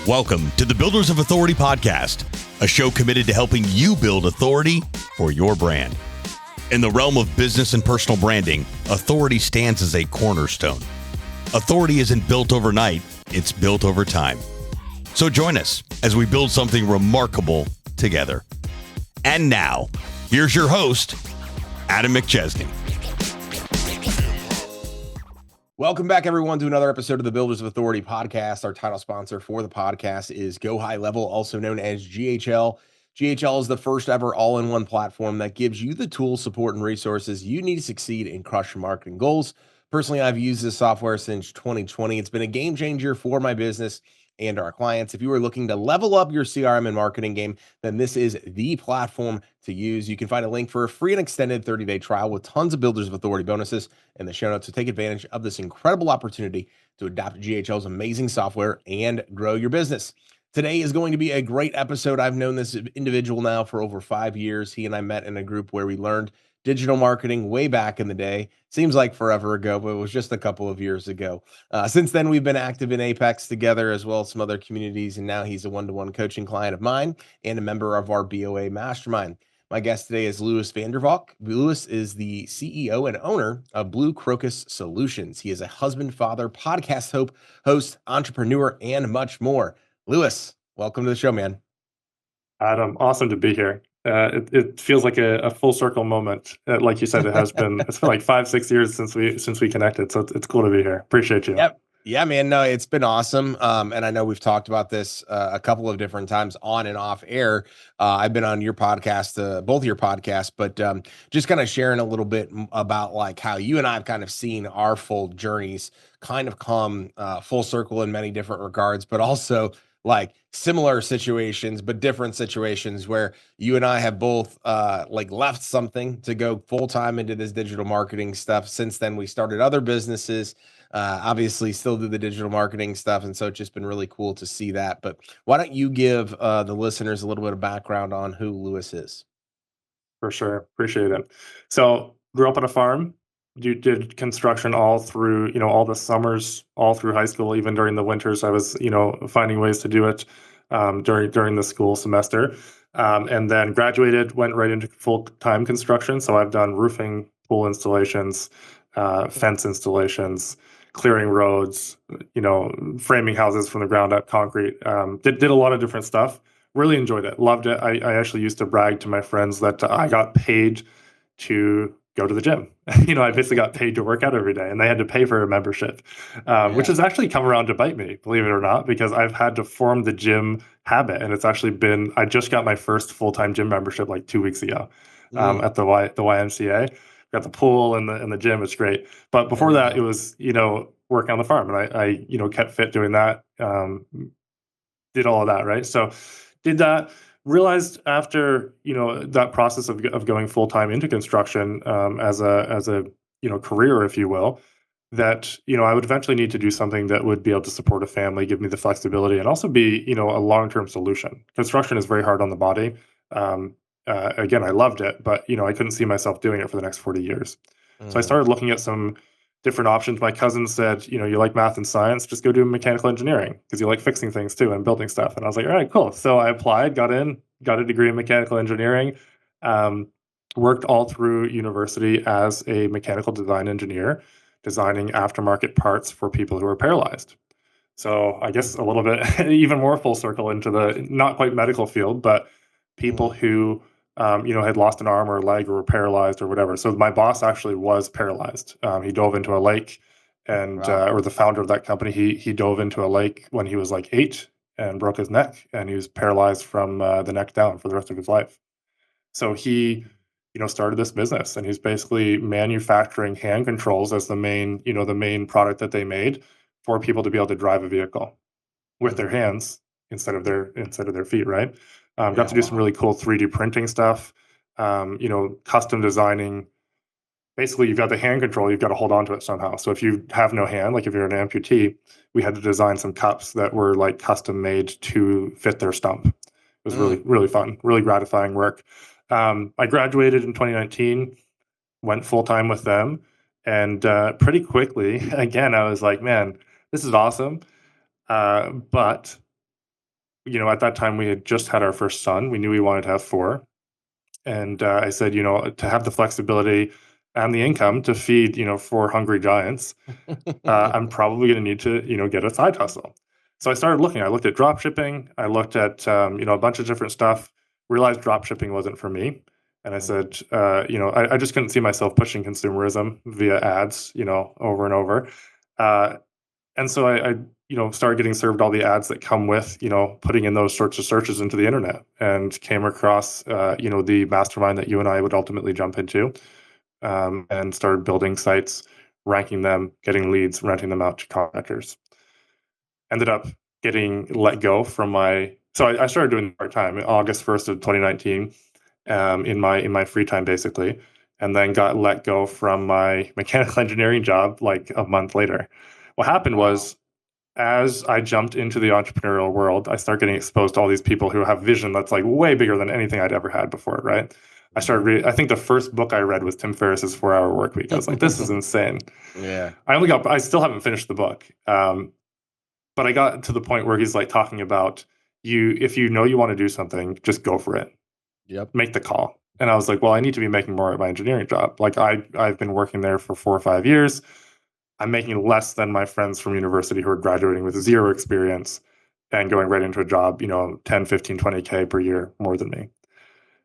Welcome to the Builders of Authority podcast, a show committed to helping you build authority for your brand. In the realm of business and personal branding, authority stands as a cornerstone. Authority isn't built overnight, it's built over time. So join us as we build something remarkable together. And now, here's your host, Adam McChesney. Welcome back, everyone, to another episode of the Builders of Authority podcast. Our title sponsor for the podcast is Go High Level, also known as GHL. GHL is the first ever all-in-one platform that gives you the tools, support, and resources you need to succeed and crush your marketing goals. Personally, I've used this software since 2020. It's been a game changer for my business and our clients. If you are looking to level up your CRM and marketing game, then this is the platform to use. You can find a link for a free and extended 30-day trial with tons of Builders of Authority bonuses in the show notes to take advantage of this incredible opportunity to adopt GHL's amazing software and grow your business. Today is going to be a great episode. I've known this individual now for over 5 years. He and I met in a group where we learned digital marketing way back in the day. Seems like forever ago, but it was just a couple of years ago. Since then, we've been active in Apex together, as well as some other communities, and now he's a one-to-one coaching client of mine and a member of our BOA Mastermind. My guest today is Lewis Vandervalk. Lewis is the CEO and owner of Blue Crocus Solutions. He is a husband, father, podcast host, entrepreneur, and much more. Lewis, welcome to the show, man. Adam, awesome to be here. It feels like a full circle moment. Like you said, it's been like 5-6 years since we connected. So it's cool to be here. Appreciate you. Yep. Yeah, man. No, it's been awesome. And I know we've talked about this a couple of different times on and off air. I've been on your podcast, both of your podcasts, but just kind of sharing a little bit about like how you and I have kind of seen our full journeys kind of come full circle in many different regards, but also like similar situations, but different situations where you and I have both like left something to go full time into this digital marketing stuff. Since then, we started other businesses, obviously still do the digital marketing stuff. And so it's just been really cool to see that. But why don't you give the listeners a little bit of background on who Lewis is? For sure. Appreciate it. So grew up on a farm. You did construction all through, all the summers, all through high school, even during the winters. I was, finding ways to do it during the school semester. And then graduated, went right into full-time construction. So I've done roofing, pool installations, fence installations, clearing roads, framing houses from the ground up, concrete. Did a lot of different stuff. Really enjoyed it. Loved it. I actually used to brag to my friends that I got paid to go to the gym. I basically got paid to work out every day, and they had to pay for a membership, which has actually come around to bite me, believe it or not, because I've had to form the gym habit. And it's actually I just got my first full-time gym membership like 2 weeks ago at the YMCA. Got the pool and the gym. It's great. But before that, it was, working on the farm, and I kept fit doing that, did all of that. Right. So did that. Realized after that process of going full time into construction as a career, if you will, that I would eventually need to do something that would be able to support a family, give me the flexibility, and also be a long term solution. Construction is very hard on the body. Again, I loved it, but I couldn't see myself doing it for the next 40 years. So I started looking at some different options. My cousin said, you like math and science, just go do mechanical engineering because you like fixing things too and building stuff. And I was like, all right, cool. So I applied, got a degree in mechanical engineering, worked all through university as a mechanical design engineer, designing aftermarket parts for people who are paralyzed. So I guess a little bit even more full circle into the not quite medical field, but people who had lost an arm or a leg or were paralyzed or whatever. So my boss actually was paralyzed. He dove into a lake, and or the founder of that company, he dove into a lake when he was like 8 and broke his neck, and he was paralyzed from the neck down for the rest of his life. So he, started this business, and he's basically manufacturing hand controls as the main product that they made for people to be able to drive a vehicle with their hands instead of their feet, right? Got to do some really cool 3D printing stuff, custom designing. Basically, you've got the hand control, you've got to hold on to it somehow. So if you have no hand, like if you're an amputee, we had to design some cups that were like custom made to fit their stump. It was really, really fun, really gratifying work. I graduated in 2019, went full-time with them. And pretty quickly, again, I was like, man, this is awesome. But at that time we had just had our first son. We knew we wanted to have four. And I said, to have the flexibility and the income to feed, four hungry giants, I'm probably going to need to, get a side hustle. So I started looking. I looked at drop shipping. I looked at, a bunch of different stuff. Realized drop shipping wasn't for me. And I said, I just couldn't see myself pushing consumerism via ads, over and over. And so I started getting served all the ads that come with, putting in those sorts of searches into the internet, and came across, the mastermind that you and I would ultimately jump into, and started building sites, ranking them, getting leads, renting them out to contractors. Ended up getting let go from so I started doing part time August 1st of 2019, in my free time basically, and then got let go from my mechanical engineering job like a month later. What happened was, as I jumped into the entrepreneurial world, I started getting exposed to all these people who have vision that's like way bigger than anything I'd ever had before, right? I started reading, I think the first book I read was Tim Ferriss's 4 Hour Work Week. I was like, this is insane. Yeah. I still haven't finished the book. But I got to the point where he's like talking about, if you know you want to do something, just go for it. Yep. Make the call. And I was like, well, I need to be making more at my engineering job. Like I've been working there for 4 or 5 years. I'm making less than my friends from university who are graduating with zero experience and going right into a job, 10, 15, 20K per year more than me.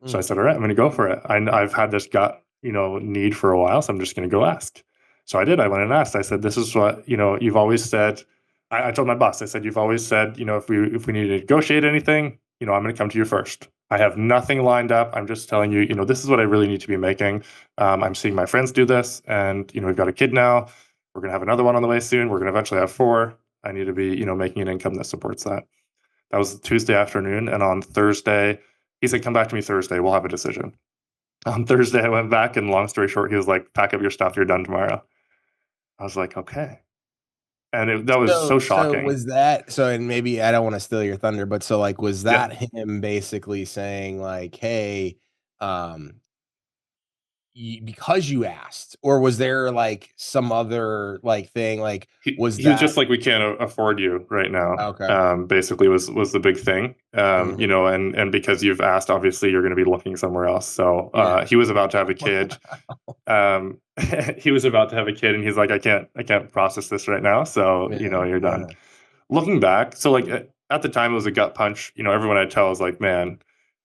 So I said, all right, I'm going to go for it. I've had this gut, need for a while. So I'm just going to go ask. So I did. I went and asked. I said, this is what, you've always said. I told my boss, I said, you've always said, if we need to negotiate anything, I'm going to come to you first. I have nothing lined up. I'm just telling you, this is what I really need to be making. I'm seeing my friends do this, and, we've got a kid now. We're going to have another one on the way soon. We're going to eventually have 4. I need to be, making an income that supports that. That was Tuesday afternoon. And on Thursday, he said, come back to me Thursday. We'll have a decision. On Thursday, I went back, and long story short, he was like, pack up your stuff. You're done tomorrow. I was like, okay. And that was so So shocking. was that so? And maybe I don't want to steal your thunder, but so like, was Yeah. that him basically saying like, "Hey, um, because you asked," or was there like some other like thing? Like, was He was that just like, we can't afford you right now. okay? Basically was the big thing. Mhm. And because you've asked, obviously you're going to be looking somewhere else. So Yeah. he was about to have a kid. He was about to have a kid, and he's like, I can't process this right now. So, Yeah. you're done. Looking back, so like at the time it was a gut punch. Everyone I tell is like, man,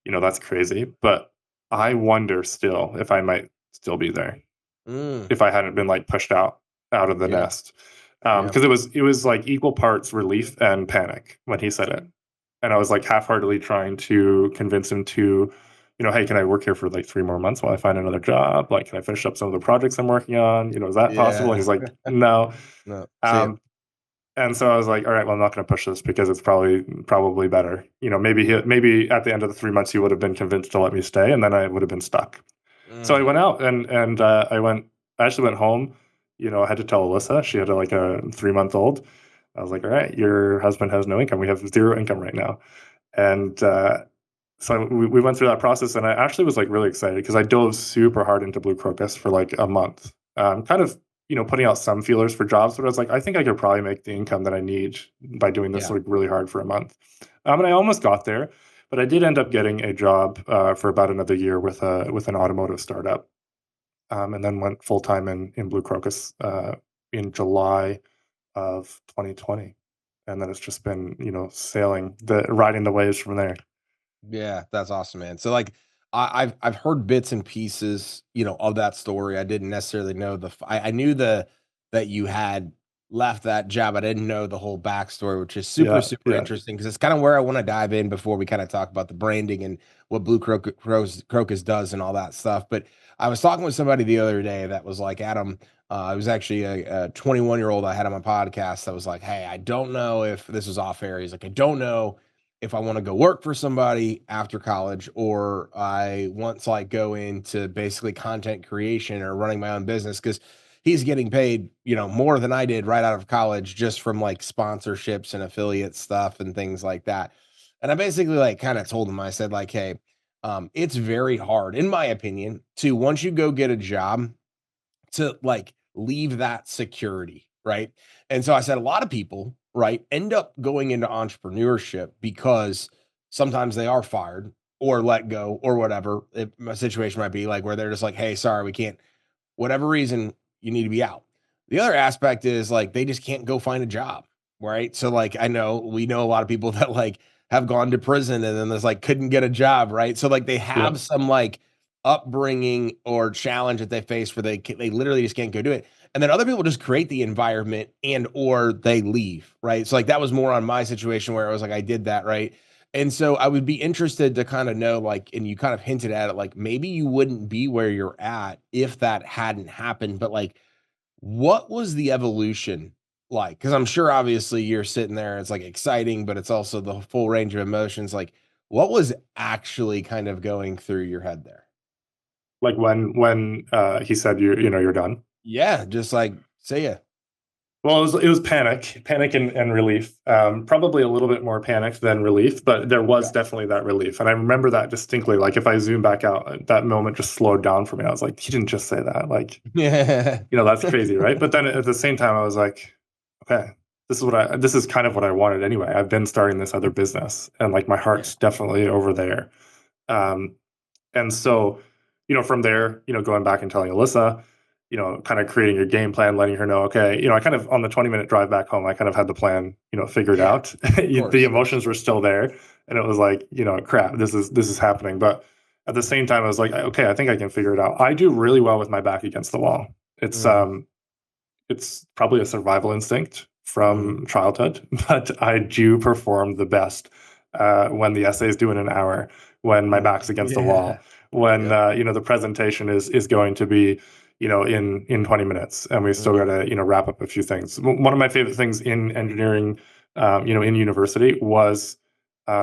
that's crazy. But I wonder still if I might still be there Mm, if I hadn't been like pushed out of the yeah. nest. Yeah. Because it was like equal parts relief and panic when he said it. And I was like half-heartedly trying to convince him to, hey, can I work here for like 3 more months while I find another job? Like, can I finish up some of the projects I'm working on? Is that possible? And Yeah. he's like, no. No. See ya. Um, and so I was like, all right, well, I'm not going to push this because it's probably better. Maybe at the end of the 3 months he would have been convinced to let me stay, and then I would have been stuck. So I Mm, went out, and I actually went home. I had to tell Alyssa. She had like a 3-month-old. I was like, all right, your husband has no income. We have zero income right now. And so we went through that process, and I actually was like really excited because I dove super hard into Blue Crocus for like a month. Kind of, putting out some feelers for jobs, but I was like, I think I could probably make the income that I need by doing this yeah. like really hard for a month. And I almost got there, but I did end up getting a job for about another year with an automotive startup, and then went full time in Blue Crocus in July of 2020, and then it's just been sailing riding the waves from there. Yeah, that's awesome, man. So like I've heard bits and pieces, of that story. I didn't necessarily know I knew that you had left that job. I didn't know the whole backstory, which is super, Yeah, super yeah, interesting because it's kind of where I want to dive in before we kind of talk about the branding and what Crocus does and all that stuff. But I was talking with somebody the other day that was like, Adam, it was actually a 21-year-old I had on my podcast that was like, hey, I don't know if this was off air. He's like, I don't know if I want to go work for somebody after college or I want to like go into basically content creation or running my own business because he's getting paid, more than I did right out of college just from like sponsorships and affiliate stuff and things like that. And I basically like kind of told him, I said, like, hey, it's very hard, in my opinion, to once you go get a job to like leave that security, right? And so I said a lot of people, right, end up going into entrepreneurship because sometimes they are fired or let go or whatever a situation might be, like where they're just like, hey, sorry, we can't, whatever reason, you need to be out. The other aspect is like they just can't go find a job, right? So like we know a lot of people that like have gone to prison and then there's like couldn't get a job, right? So like they Yeah. have some like upbringing or challenge that they face where they literally just can't go do it. And then other people just create the environment and or they leave, right? So like that was more on my situation where I was like I did that, right? And so I would be interested to kind of know, like, and you kind of hinted at it, like maybe you wouldn't be where you're at if that hadn't happened. But like, what was the evolution like? Because I'm sure obviously you're sitting there, it's like exciting, but it's also the full range of emotions. Like, what was actually kind of going through your head there? Like when he said you're done. Yeah, just like say ya. Well, it was panic and relief. Probably a little bit more panic than relief, but there was Okay. definitely that relief. And I remember that distinctly. Like if I zoom back out, that moment just slowed down for me. I was like, he didn't just say that. Like, Yeah. that's crazy, right? But then at the same time, I was like, okay, this is kind of what I wanted anyway. I've been starting this other business, and like my Yeah. heart's definitely over there. Um, and so, from there, going back and telling Alyssa, kind of creating your game plan, letting her know, okay, I kind of on the 20-minute drive back home, I kind of had the plan, figured Yeah. out. Of The course. emotions were still there, and it was like, crap, this is happening. But at the same time, I was like, okay, I think I can figure it out. I do really well with my back against the wall. It's Mm, um, it's probably a survival instinct mm, from childhood, but I do perform the best when the essay is due in an hour, when my back's against the yeah. wall, when Yep. the presentation is going to be in 20 minutes, and we still got Mm, to wrap up a few things. One of my favorite things in engineering, in university was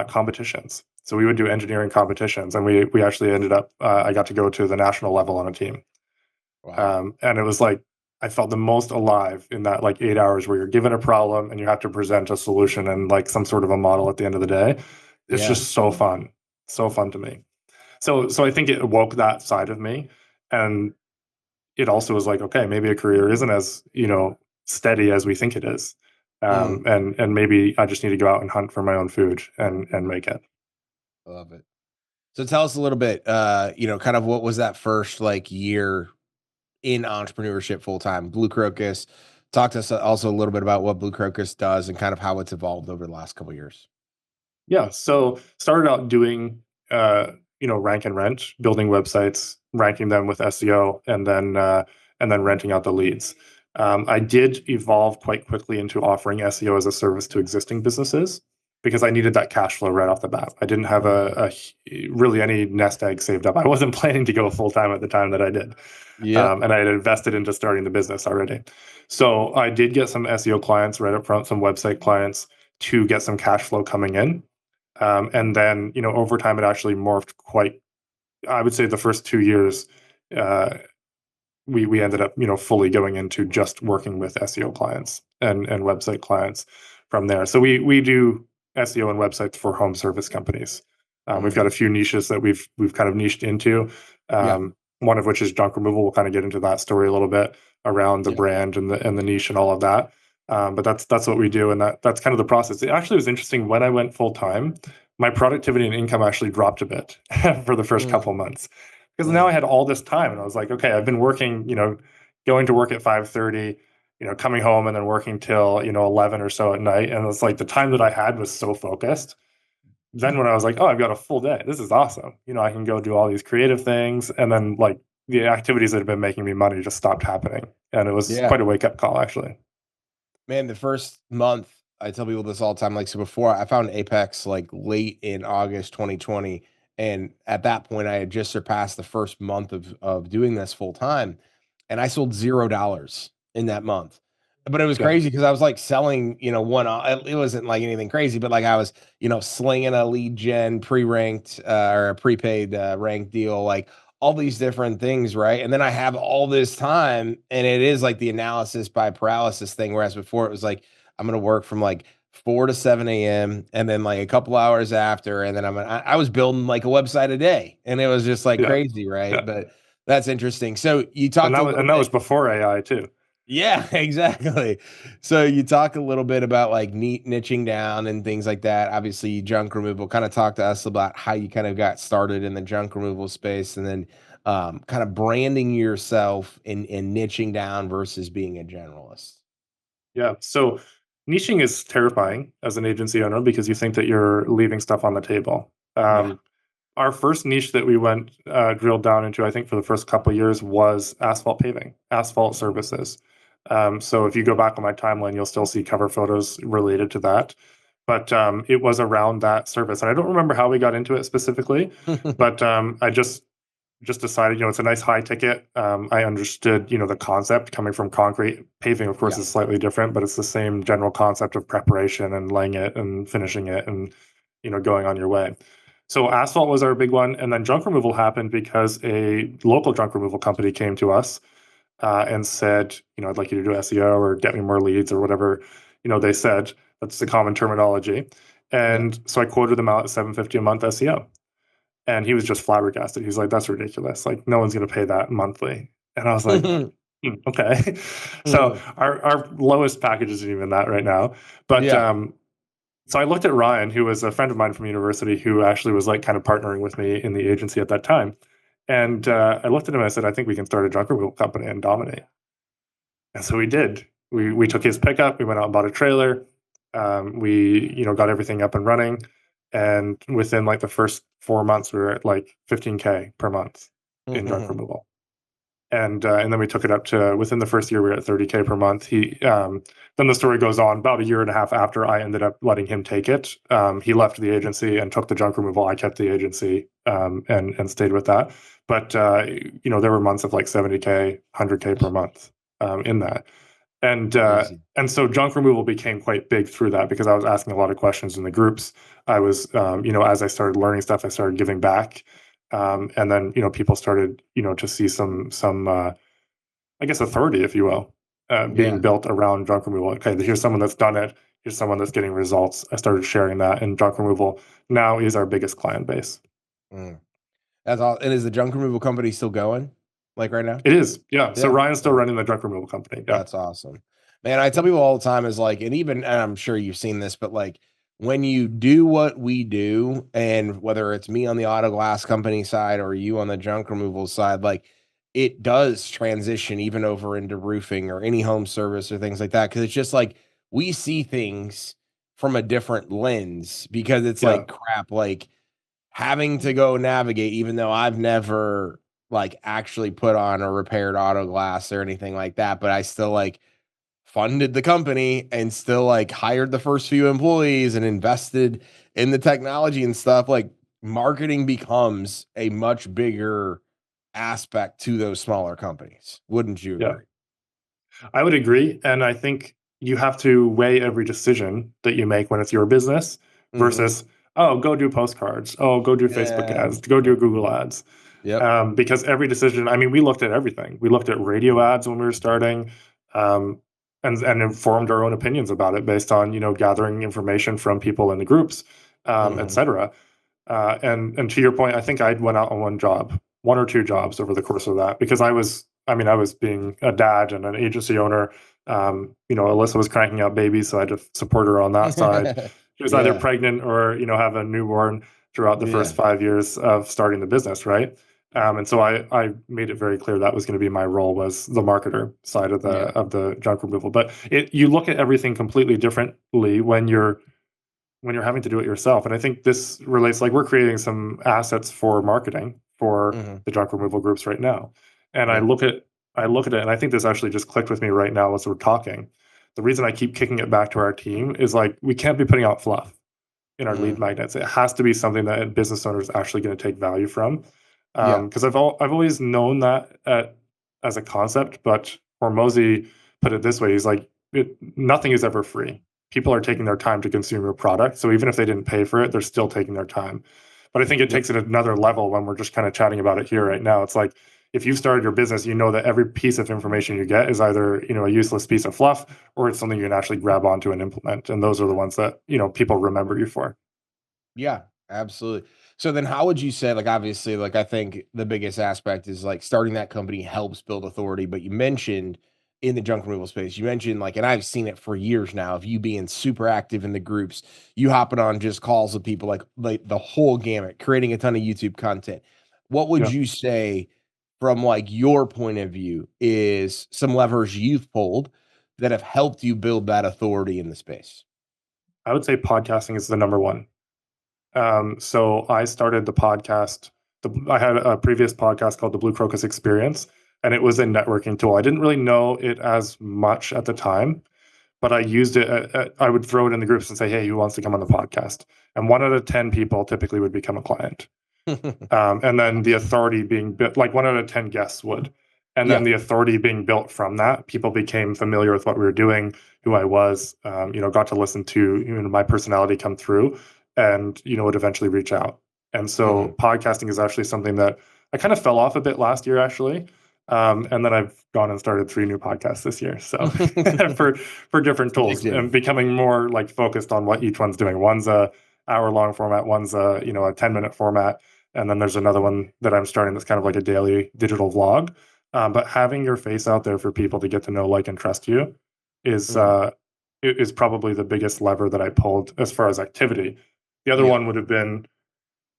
competitions. So we would do engineering competitions, and we actually ended up. I got to go to the national level on a team. wow. And it was like I felt the most alive in that like 8 hours where you're given a problem and you have to present a solution and like some sort of a model at the end of the day. It's Yeah. just so fun to me. So I think it awoke that side of me, and it also was like, okay, maybe a career isn't as steady as we think it is, Mm, and maybe I just need to go out and hunt for my own food and make it. I love it. So tell us a little bit, kind of what was that first like year in entrepreneurship full time? Blue Crocus. Talk to us also a little bit about what Blue Crocus does and kind of how it's evolved over the last couple of years. Yeah, so started out doing rank and rent, building websites, ranking them with SEO, and then renting out the leads. I did evolve quite quickly into offering SEO as a service to existing businesses because I needed that cash flow right off the bat. I didn't have Mhm. really any nest egg saved up. I wasn't planning to go full time at the time that I did, Yep. and I had invested into starting the business already. So I did get some SEO clients right up front, some website clients to get some cash flow coming in. And then, over time, it actually morphed quite. I would say the first 2 years, uh, we ended up, fully going into just working with SEO clients and website clients from there. So we do SEO and websites for home service companies. We've got Mm, a few niches that we've kind of niched into. yeah. One of which is junk removal. We'll kind of get into that story a little bit around the Yeah. brand and the niche and all of that. But that's what we do, and that's kind of the process. It actually was interesting when I went full time. My productivity and income actually dropped a bit for the first Mm, couple months because now I mm, had all this time, and I was like, okay, I've been working, going to work at 5:30, coming home and then working till 11 or so at night, and it's like the time that I had was so focused. Then when I was like, oh, I've got a full day, this is awesome. I can go do all these creative things, and then like the activities that have been making me money just stopped happening, and it was yeah. quite a wake up call actually. Man, the first month, I tell people this all the time. Like, so before I found Apex like late in August 2020. And at that point, I had just surpassed the first month of doing this full time. And I sold $0 in that month. But it was Yeah, crazy because I was like selling, it wasn't like anything crazy, but like I was, slinging a lead gen pre-ranked or a prepaid ranked deal, like all these different things, right? And then I have all this time, and it is like the analysis by paralysis thing. Whereas before it was like, I'm gonna work from like 4 to 7 a.m. and then like a couple hours after, and then I was building like a website a day, and it was just like yeah, crazy, right? yeah. But that's interesting. So you And talked that a was little and that bit. was before AI too. Yeah, exactly. So you talk a little bit about like niching down and things like that. Obviously, junk removal. Kind of talk to us about how you kind of got started in the junk removal space, and then kind of branding yourself and niching down versus being a generalist. Yeah. So niching is terrifying as an agency owner because you think that you're leaving stuff on the table. Yeah. Our first niche that we went drilled down into, I think, for the first couple of years was asphalt paving, asphalt services. So if you go back on my timeline, you'll still see cover photos related to that. But it was around that service, and I don't remember how we got into it specifically. But I just decided, it's a nice high ticket. I understood, the concept coming from concrete. Paving, of course, Yeah. is slightly different, but it's the same general concept of preparation and laying it and finishing it and, going on your way. So asphalt was our big one. And then junk removal happened because a local junk removal company came to us and said, I'd like you to do SEO or get me more leads or whatever, they said. That's the common terminology. Yeah. And so I quoted them out at $750 a month SEO. And he was just flabbergasted. He's like, "That's ridiculous. Like, no one's gonna pay that monthly." And I was like, okay." So our lowest package isn't even that right now. But Yeah. so I looked at Ryan, who was a friend of mine from university, who actually was like kind of partnering with me in the agency at that time. And I looked at him and I said, "I think we can start a junk removal company and dominate." And so we did. We took his pickup. We went out and bought a trailer. We got everything up and running, and within like the first 4 months, we were at like 15K per month in junk removal. And then we took it up to within the first year we were at 30K per month. Then the story goes on. About a year and a half after I ended up letting him take it, he left the agency and took the junk removal. I kept the agency and stayed with that. But there were months of like 70K, 100K per month in that. Crazy. And so junk removal became quite big through that because I was asking a lot of questions in the groups. I was, as I started learning stuff, I started giving back, and then people started, to see some, I guess, authority, if you will, being Yeah. built around junk removal. Okay, here's someone that's done it. Here's someone that's getting results. I started sharing that, and junk removal now is our biggest client base. Mm. That's all. And is the junk removal company still going? Like right now? It is, yeah. So Yeah. Ryan's still running the junk removal company. Yeah, That's awesome. Man, I tell people all the time is like, and even, and I'm sure you've seen this, but like when you do what we do, and whether it's me on the auto glass company side or you on the junk removal side, like it does transition even over into roofing or any home service or things like that. Cause it's just like we see things from a different lens because it's yeah, like crap, like having to go navigate, even though I've never like actually put on or repaired auto glass or anything like that, but I still like funded the company and still like hired the first few employees and invested in the technology and stuff. Like marketing becomes a much bigger aspect to those smaller companies. Wouldn't you yeah. agree? I would agree. And I think you have to weigh every decision that you make when it's your business Mhm. versus, oh, go do postcards. Oh, go do Facebook Yeah. ads. Go do Google ads. Yep. Because every decision, I mean, we looked at everything. We looked at radio ads when we were starting, um, and informed our own opinions about it based on, gathering information from people in the groups, et Mhm. cetera. And to your point, I think I went out on one or two jobs over the course of that because I was being a dad and an agency owner. Alyssa was cranking out babies, so I had to support her on that side. She was either Yeah. pregnant or have a newborn throughout the first Yeah. 5 years of starting the business, right? And so I made it very clear that was going to be my role was the marketer side of Yeah. the junk removal. But you look at everything completely differently when you're having to do it yourself. And I think this relates like we're creating some assets for marketing for Mhm. the junk removal groups right now. And Yeah. I look at it and I think this actually just clicked with me right now as we're talking. The reason I keep kicking it back to our team is like we can't be putting out fluff in our lead Mm. magnets. It has to be something that a business owner is actually going to take value from. Yeah. Because I've always known that as a concept, but Hormozy put it this way: he's like, nothing is ever free. People are taking their time to consume your product, so even if they didn't pay for it, they're still taking their time. But I think it Yep. takes it another level when we're just kind of chatting about it here right now. It's like if you started your business, you know that every piece of information you get is either a useless piece of fluff or it's something you can actually grab onto and implement. And those are the ones that people remember you for. Yeah, absolutely. So then how would you say, like, obviously, like, I think the biggest aspect is like starting that company helps build authority, but you mentioned in the junk removal space. You mentioned like, and I've seen it for years now of you being super active in the groups, you hopping on just calls with people like the whole gamut, creating a ton of YouTube content. What would Yeah. you say from like your point of view is some levers you've pulled that have helped you build that authority in the space? I would say podcasting is the number one. So I started the podcast. I had a previous podcast called the Blue Crocus Experience, and it was a networking tool. I didn't really know it as much at the time, but I used it. I would throw it in the groups and say, "Hey, who wants to come on the podcast?" And 1 out of 10 people typically would become a client. And then the authority being built, like 1 out of 10 guests would. And then Yeah. the authority being built from that, people became familiar with what we were doing, who I was, got to listen to my personality come through, and would eventually reach out. And Mhm. so podcasting is actually something that I kind of fell off a bit last year, actually. And then I've gone and started 3 new podcasts this year. So for different tools, and Addictive. becoming more like focused on what each one's doing. One's a hour-long format, one's a 10-minute format, and then there's another one that I'm starting that's kind of like a daily digital vlog. But having your face out there for people to get to know, like, and trust you is Mhm. is probably the biggest lever that I pulled as far as activity. The other Yep. one would have been,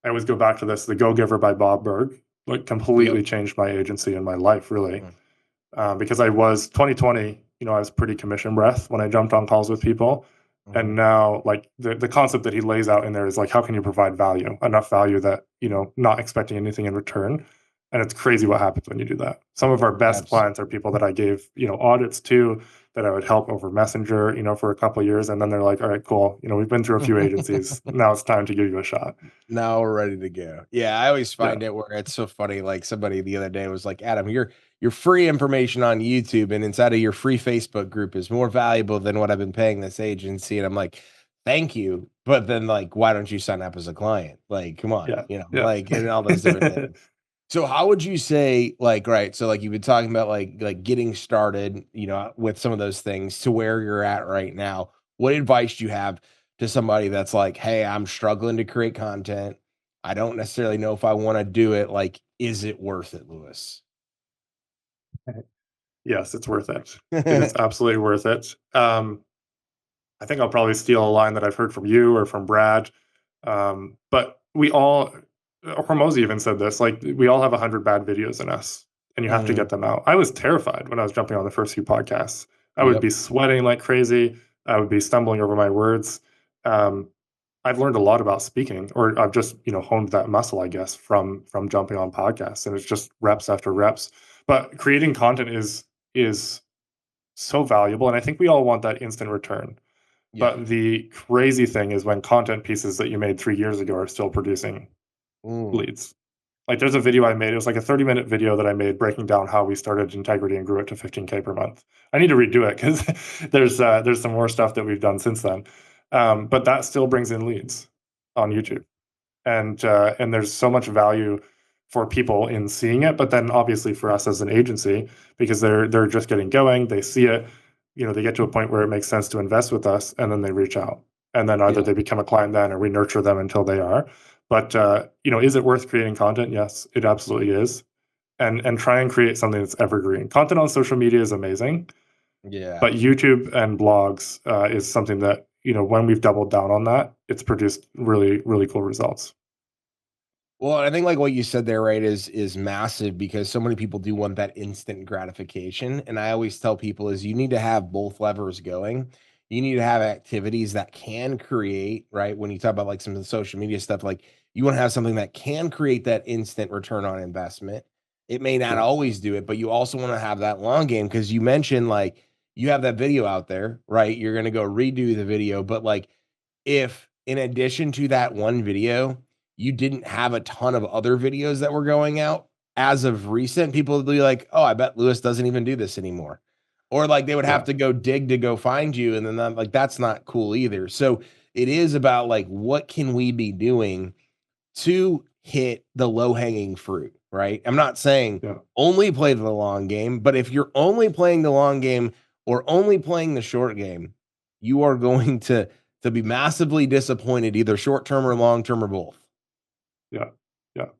I always go back to this, The Go Giver by Bob Berg. Like, Yep. completely changed my agency and my life, really. Mhm. Because I was 2020, I was pretty commission breath when I jumped on calls with people. And Mhm. now, like, the concept that he lays out in there is like, how can you provide value, enough value that, not expecting anything in return? And it's crazy what happens when you do that. Some of our best clients are Absolutely. people that I gave, audits to, that I would help over Messenger, for a couple of years. And then they're like, all right, cool. We've been through a few agencies. Now it's time to give you a shot. Now we're ready to go. Yeah, I always Yeah. find it where it's so funny. Like somebody the other day was like, Adam, your free information on YouTube and inside of your free Facebook group is more valuable than what I've been paying this agency. And I'm like, thank you. But then like, why don't you sign up as a client? Like, come on, Yeah. Yeah. like and all those different things. So how would you say, like, right? So like you've been talking about like getting started, with some of those things to where you're at right now. What advice do you have to somebody that's like, hey, I'm struggling to create content. I don't necessarily know if I want to do it. Like, is it worth it, Lewis? Yes, it's worth it. It is absolutely worth it. I think I'll probably steal a line that I've heard from you or from Brad. But we all, Hormozy even said this, like, we all have 100 bad videos in us, and you have to Mhm. get them out. I was terrified when I was jumping on the first few podcasts. I would Yep. be sweating like crazy. I would be stumbling over my words. Um, I've learned a lot about speaking, or I've just, honed that muscle, I guess, from jumping on podcasts, and it's just reps after reps. But creating content is so valuable, and I think we all want that instant return. Yeah. But the crazy thing is when content pieces that you made 3 years ago are still producing Mm. leads. Like, there's a video I made. It was like a 30-minute video that I made breaking down how we started Integrity and grew it to 15K per month. I need to redo it because there's some more stuff that we've done since then. But that still brings in leads on YouTube, and there's so much value for people in seeing it, but then obviously for us as an agency, because they're just getting going, they see it, they get to a point where it makes sense to invest with us, and then they reach out, and then either Yeah. they become a client then, or we nurture them until they are. But is it worth creating content? Yes, it absolutely is. And try and create something that's evergreen. Content on social media is amazing, Yeah. but YouTube and blogs is something that, when we've doubled down on that, it's produced really, really cool results. Well, I think like what you said there, right, is massive because so many people do want that instant gratification. And I always tell people is you need to have both levers going. You need to have activities that can create, right? When you talk about like some of the social media stuff, like you want to have something that can create that instant return on investment. It may not Yeah, always do it, but you also want to have that long game because you mentioned like you have that video out there, right? You're going to go redo the video, but like if in addition to that one video, you didn't have a ton of other videos that were going out as of recent, people would be like, "Oh, I bet Lewis doesn't even do this anymore." Or like they would have yeah, to go dig to go find you, and then like that's not cool either. So it is about like what can we be doing to hit the low-hanging fruit, right? I'm not saying yeah. only play the long game, but if you're only playing the long game or only playing the short game, you are going to be massively disappointed, either short term or long term or both. Yeah, yeah.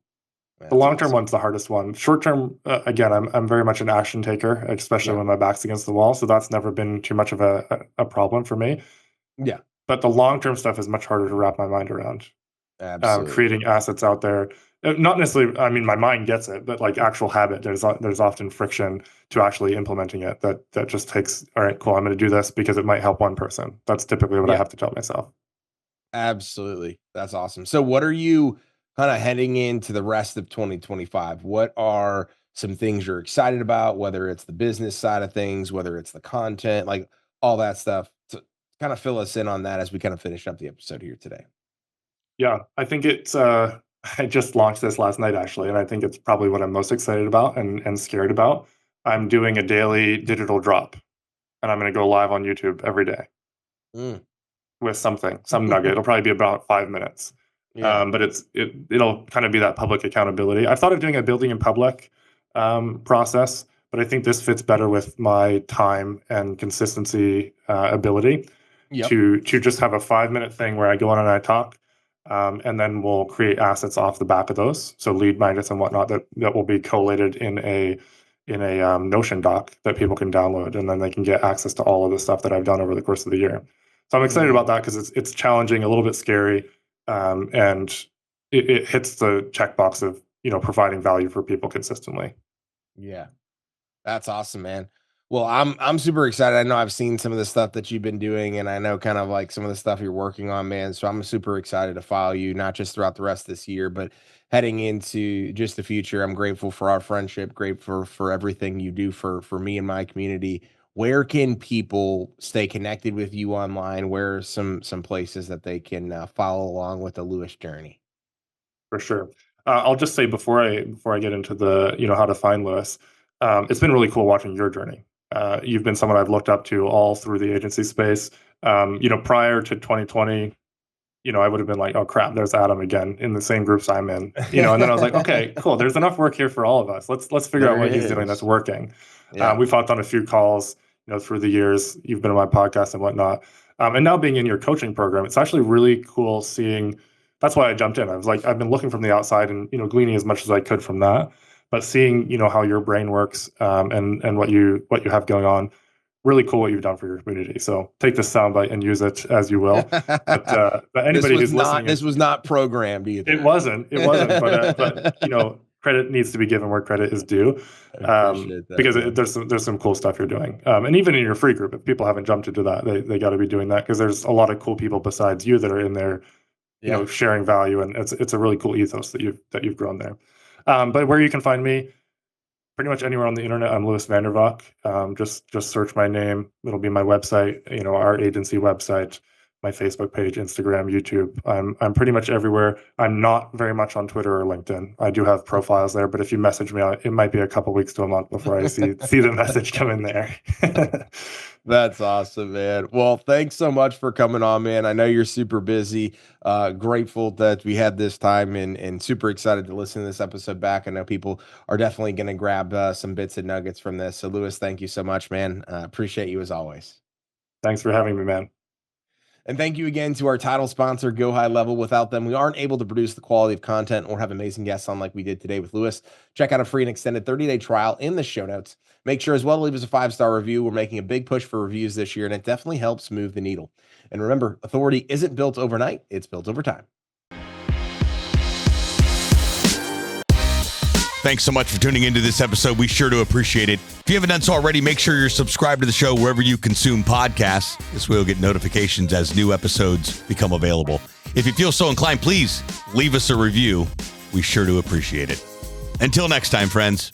The long-term one's the hardest one. Short-term, again, I'm very much an action taker, especially when my back's against the wall. So that's never been too much of a problem for me. Yeah. But the long-term stuff is much harder to wrap my mind around. Absolutely. Creating assets out there, not necessarily, I mean, my mind gets it, but like actual habit, there's often friction to actually implementing it that just takes, all right, cool, I'm going to do this because it might help one person. That's typically what I have to tell myself. Absolutely. That's awesome. So what are you kind of heading into the rest of 2025? What are some things you're excited about, whether it's the business side of things, whether it's the content, like all that stuff? To kind of fill us in on that as we kind of finish up the episode here today. Yeah, I think it's, I just launched this last night actually, and I think it's probably what I'm most excited about and scared about. I'm doing a daily digital drop, and I'm going to go live on YouTube every day with some nugget. It'll probably be about 5 minutes. Yeah. But it'll kind of be that public accountability. I thought of doing a building in public process, but I think this fits better with my time and consistency ability to just have a 5-minute thing where I go on and I talk, and then we'll create assets off the back of those. So lead magnets and whatnot that will be collated in a Notion doc that people can download, and then they can get access to all of the stuff that I've done over the course of the year. So I'm excited about that because it's challenging, a little bit scary, and it hits the checkbox of providing value for people consistently. Yeah, that's awesome, man. Well, I'm super excited. I know I've seen some of the stuff that you've been doing, and I know kind of like some of the stuff you're working on, man. So I'm super excited to follow you, not just throughout the rest of this year, but heading into just the future. I'm grateful for our friendship, grateful for everything you do for me and my community. Where can people stay connected with you online? Where are some places that they can follow along with the Lewis journey? For sure. I'll just say before I get into the how to find Lewis, it's been really cool watching your journey. You've been someone I've looked up to all through the agency space. Prior to 2020, I would have been like, oh crap, there's Adam again in the same groups I'm in. And then I was like, okay, cool. There's enough work here for all of us. Let's figure out what he's doing that's working. Yeah. We've hopped on a few calls, through the years. You've been on my podcast and whatnot. And now being in your coaching program, it's actually really cool seeing. That's why I jumped in. I was like, I've been looking from the outside and gleaning as much as I could from that. But seeing how your brain works, and what you have going on, really cool what you've done for your community. So take this soundbite and use it as you will. But anybody who's listening, this was not programmed either. It wasn't. But credit needs to be given where credit is due, because there's some cool stuff you're doing. And even in your free group, if people haven't jumped into that, they got to be doing that, because there's a lot of cool people besides you that are in there, sharing value, and it's a really cool ethos that you've grown there. But where you can find me, pretty much anywhere on the internet, I'm Lewis Vandervalk. Just search my name. It'll be my website, our agency website, my Facebook page, Instagram, YouTube. I'm pretty much everywhere. I'm not very much on Twitter or LinkedIn. I do have profiles there, but if you message me, it might be a couple weeks to a month before I see the message come in there. That's awesome, man. Well, thanks so much for coming on, man. I know you're super busy. Grateful that we had this time, and super excited to listen to this episode back. I know people are definitely going to grab some bits and nuggets from this. So, Lewis, thank you so much, man. Appreciate you as always. Thanks for having me, man. And thank you again to our title sponsor, Go High Level. Without them, we aren't able to produce the quality of content or have amazing guests on like we did today with Lewis. Check out a free and extended 30-day trial in the show notes. Make sure as well to leave us a 5-star review. We're making a big push for reviews this year, and it definitely helps move the needle. And remember, authority isn't built overnight. It's built over time. Thanks so much for tuning into this episode. We sure do appreciate it. If you haven't done so already, make sure you're subscribed to the show wherever you consume podcasts. This way you'll get notifications as new episodes become available. If you feel so inclined, please leave us a review. We sure do appreciate it. Until next time, friends.